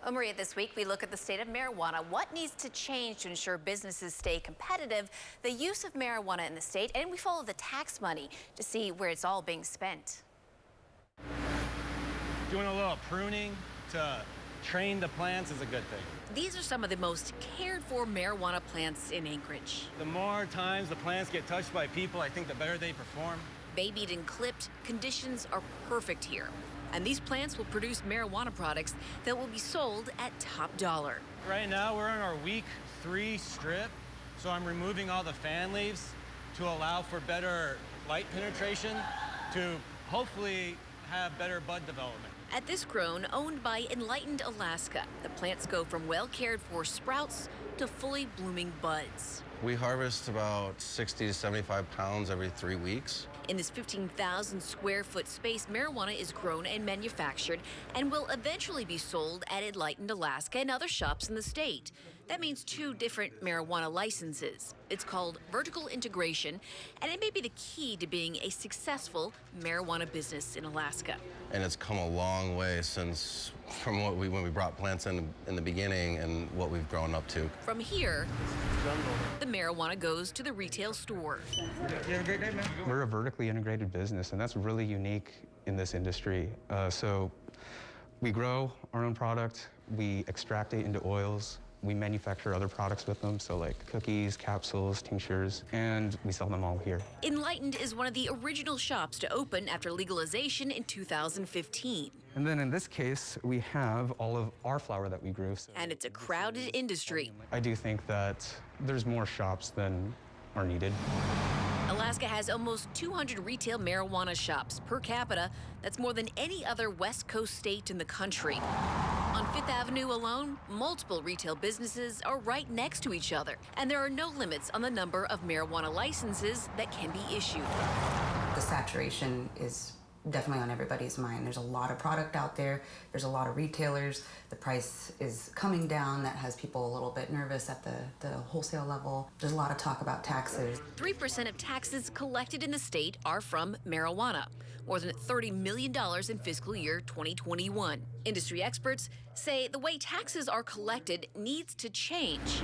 Well, Maria, this week we look at the state of marijuana, what needs to change to ensure businesses stay competitive, the use of marijuana in the state, and we follow the tax money to see where it's all being spent. Doing a little pruning to train the plants is a good thing. These are some of the most cared for marijuana plants in Anchorage. The more times the plants get touched by people, I think the better they perform. Babied and clipped, conditions are perfect here. And these plants will produce marijuana products that will be sold at top dollar. Right now, we're on our week 3 strip, so I'm removing all the fan leaves to allow for better light penetration to hopefully have better bud development. At this grown, owned by Enlightened Alaska, the plants go from well-cared-for sprouts to fully blooming buds. We harvest about 60 to 75 pounds every 3 weeks. In this 15,000 square foot space, marijuana is grown and manufactured and will eventually be sold at Enlightened Alaska and other shops in the state. That means 2 different marijuana licenses. It's called vertical integration, and it may be the key to being a successful marijuana business in Alaska. And it's come a long way since from when we brought plants in the beginning and what we've grown up to. From here, the marijuana goes to the retail store. You have a great day, man. We're a vertically integrated business, and that's really unique in this industry. So we grow our own product, we extract it into oils, we manufacture other products with them, so like cookies, capsules, tinctures, and we sell them all here. Enlightened is one of the original shops to open after legalization in 2015. And then in this case, we have all of our flower that we grew. And it's a crowded industry. I do think that there's more shops than are needed. Alaska has almost 200 retail marijuana shops per capita. That's more than any other West Coast state in the country. On 5th Avenue alone, multiple retail businesses are right next to each other, and there are no limits on the number of marijuana licenses that can be issued. The saturation is definitely on everybody's mind. There's a lot of product out there. There's a lot of retailers. The price is coming down. That has people a little bit nervous at the wholesale level. There's a lot of talk about taxes. 3% of taxes collected in the state are from marijuana, more than $30 million in fiscal year 2021. Industry experts say the way taxes are collected needs to change.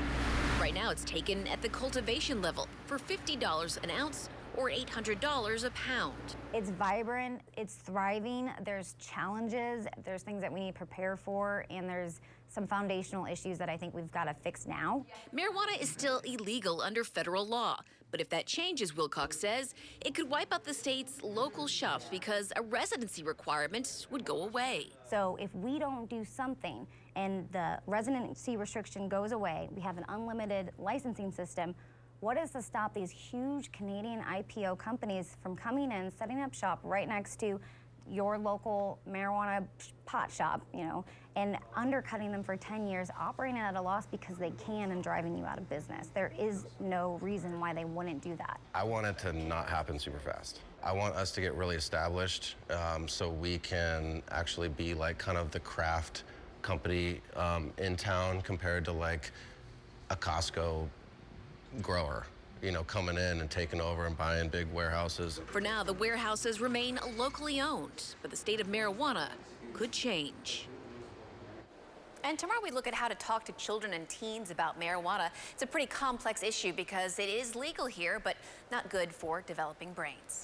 Right now, it's taken at the cultivation level for $50 an ounce or $800 a pound. It's vibrant, it's thriving, there's challenges, there's things that we need to prepare for, and there's some foundational issues that I think we've got to fix now. Marijuana is still illegal under federal law, but if that changes, Wilcox says, it could wipe out the state's local shops because a residency requirement would go away. So if we don't do something and the residency restriction goes away, we have an unlimited licensing system. What is to stop these huge Canadian IPO companies from coming in, setting up shop right next to your local marijuana pot shop, and undercutting them for 10 years, operating at a loss because they can and driving you out of business? There is no reason why they wouldn't do that. I want it to not happen super fast. I want us to get really established so we can actually be like kind of the craft company in town compared to like a Costco grower, coming in and taking over and buying big warehouses. For now, the warehouses remain locally owned, but the state of marijuana could change. And tomorrow we look at how to talk to children and teens about marijuana. It's a pretty complex issue because it is legal here, but not good for developing brains.